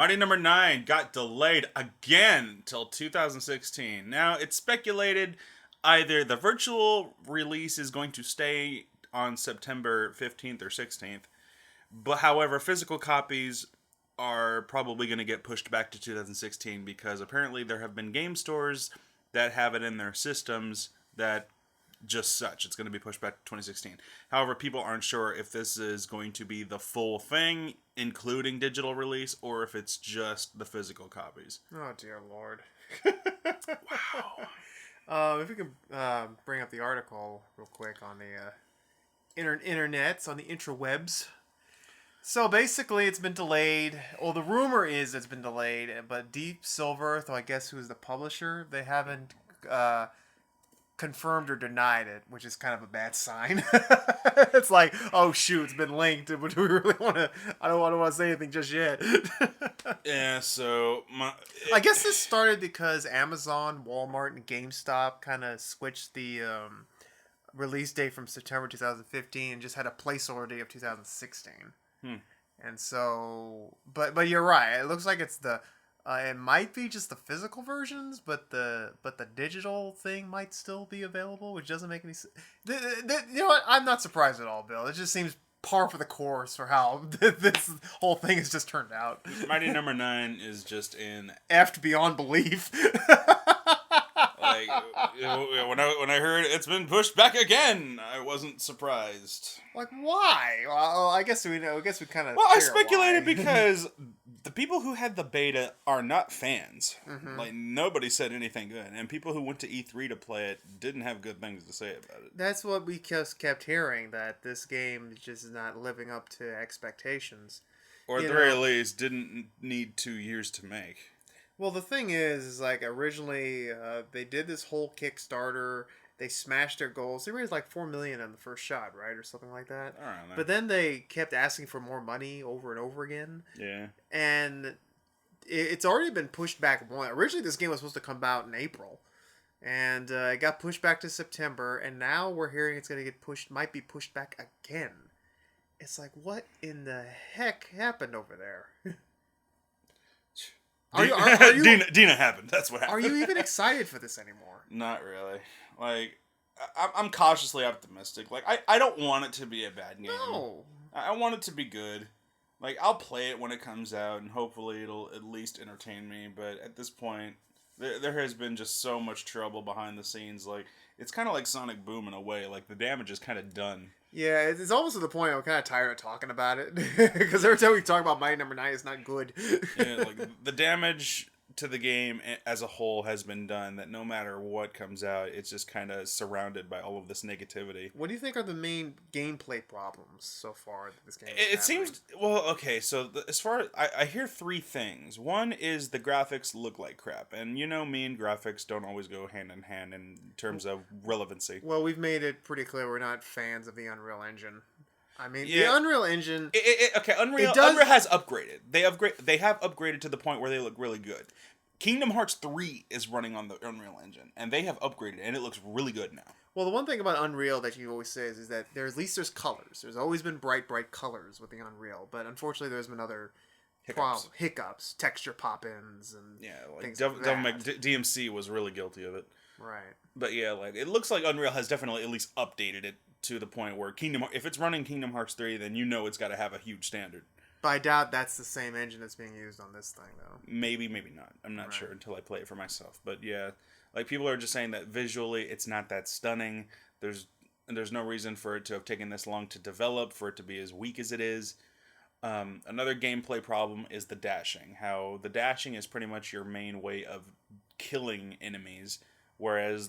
Mighty Number 9 got delayed again till 2016. Now, it's speculated either the virtual release is going to stay on September 15th or 16th, but however, physical copies are probably going to get pushed back to 2016 because apparently there have been game stores that have it in their systems that just such. It's going to be pushed back to 2016. However, people aren't sure if this is going to be the full thing, including digital release, or if it's just the physical copies. Oh, dear Lord. Wow. If we could bring up the article real quick on the internets, on the intrawebs. So basically, it's been delayed. Well, the rumor is it's been delayed, but Deep Silver, though I guess who's the publisher, they haven't confirmed or denied it, which is kind of a bad sign. It's like, oh shoot, it's been linked, but do we really want to? I don't want to say anything just yet. Yeah, so I guess this started because Amazon, Walmart, and GameStop kind of switched the release date from September 2015 and just had a placeholder date of 2016. And so, but you're right. It looks like it's the. It might be just the physical versions, but the digital thing might still be available, which doesn't make any sense. You know what? I'm not surprised at all, Bill. It just seems par for the course for how this whole thing has just turned out. Mighty Number 9 is just in effed beyond belief. Like when I heard it's been pushed back again, I wasn't surprised. Like, why? Well, I guess we know. I guess we kind of. Well, I speculated because the people who had the beta are not fans. Mm-hmm. Like, nobody said anything good, and people who went to E3 to play it didn't have good things to say about it. That's what we just kept hearing, that this game is just not living up to expectations, or at the very least, didn't need 2 years to make. Well, the thing is like originally they did this whole Kickstarter. They smashed their goals. They raised like $4 million on the first shot, right, or something like that. I don't know. But then they kept asking for more money over and over again. Yeah. And it's already been pushed back one. Originally, this game was supposed to come out in April, and it got pushed back to September. And now we're hearing it's going to get pushed. Might be pushed back again. It's like, what in the heck happened over there? Are you Dina happened. That's what happened. Are you even excited for this anymore? Not really. Like, I'm cautiously optimistic. Like, I don't want it to be a bad game. No. I want it to be good. Like, I'll play it when it comes out, and hopefully it'll at least entertain me. But at this point, there has been just so much trouble behind the scenes. Like, it's kind of like Sonic Boom in a way. Like, the damage is kind of done. Yeah, it's almost to the point I'm kind of tired of talking about it. Because every time we talk about Mighty Number 9, it's not good. Yeah, like, the damage to the game as a whole has been done, that no matter what comes out, it's just kind of surrounded by all of this negativity. What do you think are the main gameplay problems so far that this game is It seems, well, okay, so as far as, I hear three things. One is the graphics look like crap, and you know me and graphics don't always go hand in hand in terms of relevancy. Well, we've made it pretty clear we're not fans of the Unreal Engine. I mean, yeah. The Unreal Engine... Unreal has upgraded. They have upgraded to the point where they look really good. Kingdom Hearts 3 is running on the Unreal Engine, and they have upgraded, and it looks really good now. Well, the one thing about Unreal that you always say is that at least there's colors. There's always been bright colors with the Unreal, but unfortunately there's been other hiccups, texture pop-ins, and things like that. DMC was really guilty of it. Right. But yeah, like, it looks like Unreal has definitely at least updated it to the point where if it's running Kingdom Hearts 3, then you know it's got to have a huge standard. But I doubt that's the same engine that's being used on this thing, though. Maybe not. I'm not sure until I play it for myself. But yeah, like, people are just saying that visually it's not that stunning. There's no reason for it to have taken this long to develop, for it to be as weak as it is. Another gameplay problem is the dashing. How the dashing is pretty much your main way of killing enemies, whereas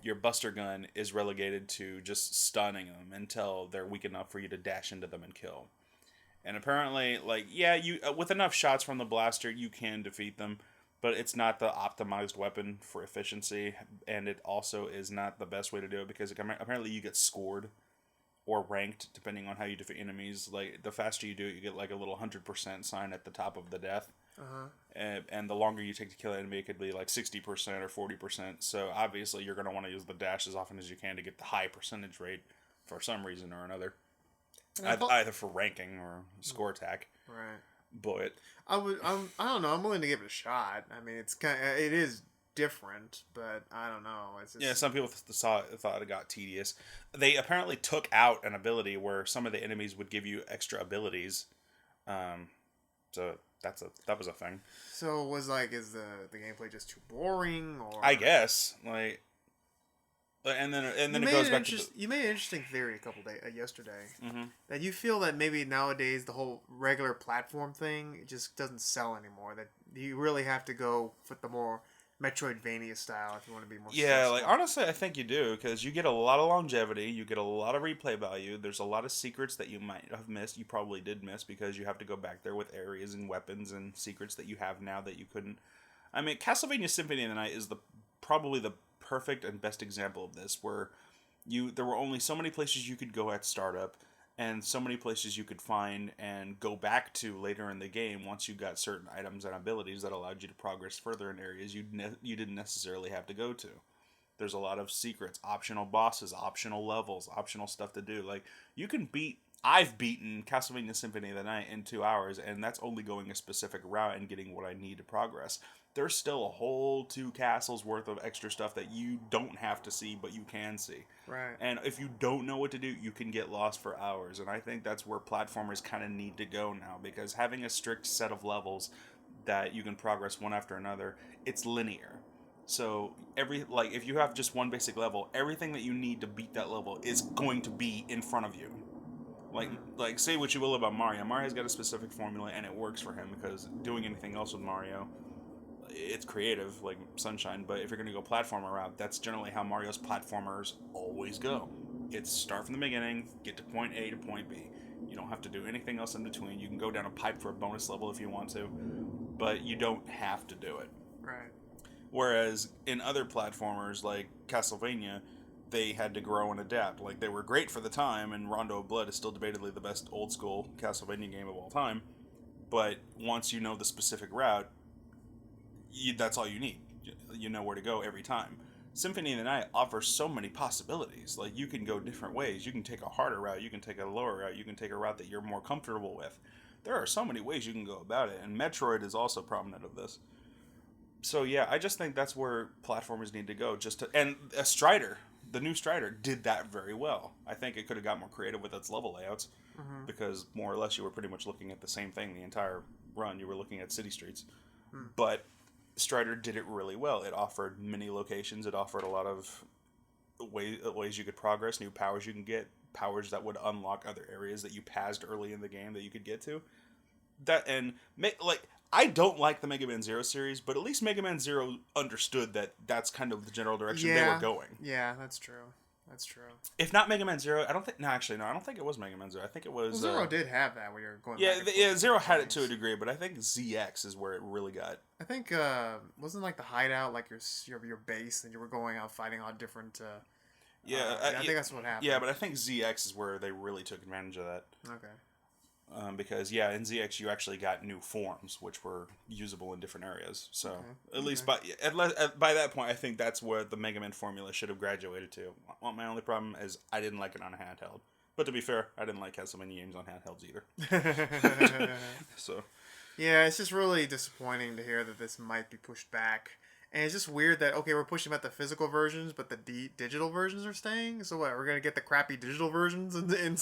your Buster Gun is relegated to just stunning them until they're weak enough for you to dash into them and kill. And apparently, like, yeah, you with enough shots from the blaster, you can defeat them, but it's not the optimized weapon for efficiency, and it also is not the best way to do it, because apparently you get scored or ranked depending on how you defeat enemies. Like, the faster you do it, you get like a little 100% sign at the top of the death. Uh-huh. And the longer you take to kill an enemy, it could be like 60% or 40%. So obviously you're going to want to use the dash as often as you can to get the high percentage rate for some reason or another. Either for ranking or score attack. Right. But I don't know. I'm willing to give it a shot. I mean, it is different, but I don't know. It's yeah, just some people thought it got tedious. They apparently took out an ability where some of the enemies would give you extra abilities. Um, so that was a thing. so. Was like, is the gameplay just too boring, or I guess like, and then it goes back to you made an interesting theory a couple days yesterday hmm that you feel that maybe nowadays the whole regular platform thing just doesn't sell anymore. That you really have to go for the more Metroidvania style if you want to be more Yeah, like successful. honestly, I think you do because you get a lot of longevity, you get a lot of replay value. There's a lot of secrets that you might have missed. You probably did miss because you have to go back there with areas and weapons and secrets that you have now that you couldn't. I mean, Castlevania Symphony of the Night is the probably the perfect and best example of this, where there were only so many places you could go at startup, and so many places you could find and go back to later in the game once you got certain items and abilities that allowed you to progress further in areas you didn't necessarily have to go to. There's a lot of secrets, optional bosses, optional levels, optional stuff to do. Like you can beat. I've beaten Castlevania Symphony of the Night in 2 hours, and that's only going a specific route and getting what I need to progress. There's still a whole 2 castles worth of extra stuff that you don't have to see, but you can see. Right. And if you don't know what to do, you can get lost for hours. And I think that's where platformers kind of need to go now, because having a strict set of levels that you can progress one after another, it's linear. So if you have just one basic level, everything that you need to beat that level is going to be in front of you. Like Mm. like say what you will about Mario. Mario's got a specific formula and it works for him because doing anything else with Mario, it's creative like Sunshine, but if you're going to go platformer route, that's generally how Mario's platformers always go. It's start from the beginning, get to point A to point B. You don't have to do anything else in between. You can go down a pipe for a bonus level if you want to, but you don't have to do it. Right. Whereas in other platformers like Castlevania, they had to grow and adapt. Like they were great for the time, and Rondo of Blood is still debatably the best old school Castlevania game of all time. But once you know the specific route, that's all you need. You know where to go every time. Symphony of the Night offers so many possibilities. Like you can go different ways. You can take a harder route. You can take a lower route. You can take a route that you're more comfortable with. There are so many ways you can go about it, and Metroid is also prominent of this. So yeah, I just think that's where platformers need to go. And a Strider, the new Strider, did that very well. I think it could have got more creative with its level layouts Mm-hmm. because more or less you were pretty much looking at the same thing the entire run. You were looking at city streets, Mm. but Strider did it really well. It offered many locations. It offered a lot of ways you could progress, new powers you can get, powers that would unlock other areas that you passed early in the game that you could get to. That and like I don't like the Mega Man Zero series, but at least Mega Man Zero understood that that's kind of the general direction they were Yeah. going. Yeah, that's true. That's true. If not Mega Man Zero, I don't think. No, actually, no, I don't think it was Mega Man Zero. I think it Well, was. Zero did have that where you're going. Yeah, back and forth yeah, between Zero had it to a things. degree, but I think ZX is where it really got. I think wasn't like the hideout like your base and you were going out fighting all different. Yeah, I think that's what happened. Yeah, but I think ZX is where they really took advantage of that. Okay. Because yeah, in ZX you actually got new forms which were usable in different areas. So Okay. at least by that point, I think that's where the Mega Man formula should have graduated to. Well, my only problem is I didn't like it on a handheld. But to be fair, I didn't like Castlevania games on handhelds either. So Yeah, it's just really disappointing to hear that this might be pushed back. And it's just weird that, okay, we're pushing back the physical versions, but the digital versions are staying. So what? We're going to get the crappy digital versions in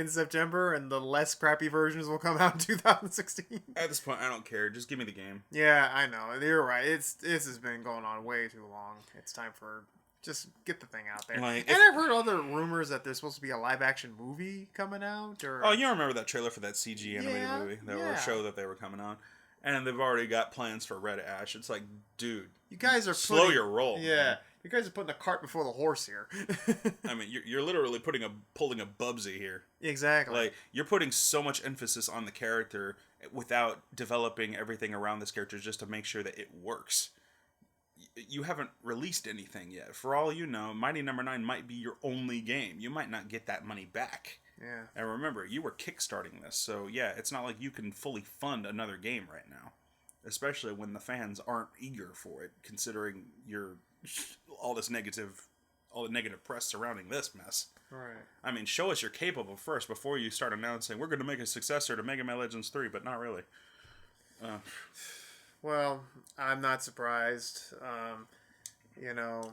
September, and the less crappy versions will come out in 2016. at this point, I don't care. Just give me the game. Yeah, I know. You're right. This has been going on way too long. It's time for just get the thing out there. Like, And I've heard other rumors that there's supposed to be a live action movie coming out. Or Oh, you remember that trailer for that CG animated Yeah, movie? That yeah. show that they were coming on. And they've already got plans for Red Ash. It's like, dude, you guys are slow your roll. Yeah, man. you guys are putting a cart before the horse here. I mean, you're literally pulling a Bubsy here. Exactly. Like, you're putting so much emphasis on the character without developing everything around this character just to make sure that it works. You haven't released anything yet. For all you know, Mighty Number 9 might be your only game. You might not get that money back. Yeah. And remember, you were kickstarting this, so yeah, it's not like you can fully fund another game right now. Especially when the fans aren't eager for it, considering all this negative all the negative press surrounding this mess. Right. I mean, show us you're capable first before you start announcing we're going to make a successor to Mega Man Legends 3, but not really. Well, I'm not surprised. You know,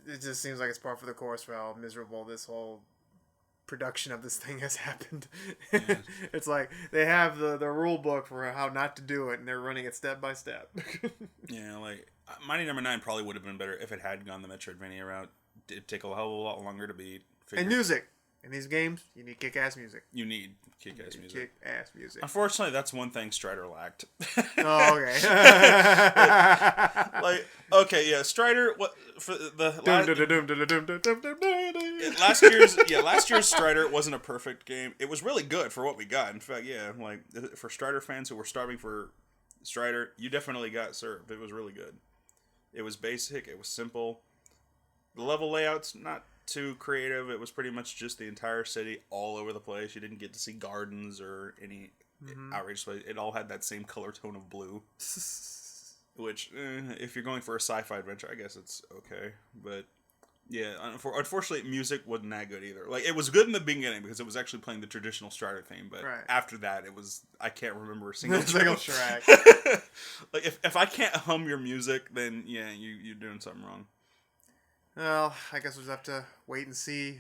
it just seems like it's par for the course for how miserable this whole production of this thing has happened. Yeah. It's like they have the rule book for how not to do it, and they're running it step by step. Yeah, like Mighty Number 9 probably would have been better if it had gone the Metroidvania route. It'd take a hell of a lot longer to beat. And music. In these games, you need kick-ass music. You need kick-ass music. Kick-ass music. Unfortunately, that's one thing Strider lacked. Oh, okay. Like, okay, yeah, Strider. What for the last year's Strider wasn't a perfect game. It was really good for what we got. In fact, yeah, like for Strider fans who were starving for Strider, you definitely got served. It was really good. It was basic. It was simple. The level layout's not too creative. It was pretty much just the entire city all over the place. You didn't get to see gardens or any outrageous place. It all had that same color tone of blue. Which, if you're going for a sci-fi adventure, I guess it's okay. But, yeah, unfortunately, music wasn't that good either. Like, it was good in the beginning because it was actually playing the traditional Strider theme. But after that, it was, I can't remember a single track. Like, if I can't hum your music, then, yeah, you're doing something wrong. Well, I guess we'll just have to wait and see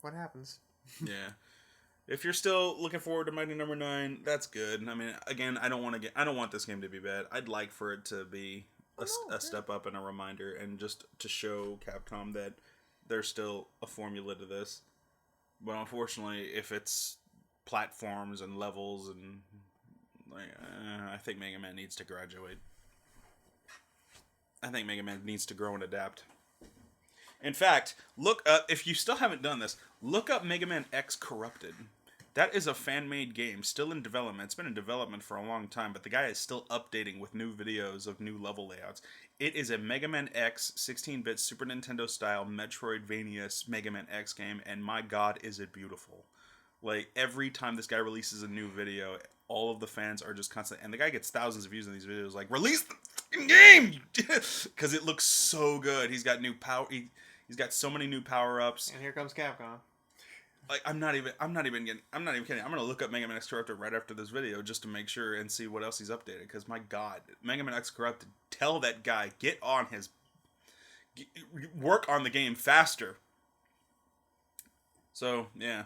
what happens. Yeah. If you're still looking forward to Mighty Number 9, that's good. I mean, again, I don't want this game to be bad. I'd like for it to be a step up and a reminder, and just to show Capcom that there's still a formula to this. But unfortunately, if it's platforms and levels and like, I think Mega Man needs to graduate. I think Mega Man needs to grow and adapt. In fact, look up, if you still haven't done this, look up Mega Man X Corrupted. That is a fan-made game, still in development. It's been in development for a long time, but the guy is still updating with new videos of new level layouts. It is a Mega Man X 16-bit Super Nintendo style Metroidvania Mega Man X game, and my god, is it beautiful. Like, every time this guy releases a new video, all of the fans are just constant, and the guy gets thousands of views in these videos, like, release the fucking game! Because it looks so good. He's got new power, he's got so many new power-ups. And here comes Capcom. Like, I'm not even kidding. I'm gonna look up Mega Man X Corrupted right after this video just to make sure and see what else he's updated. Because my god, Mega Man X Corrupted, tell that guy, work on the game faster. So, yeah.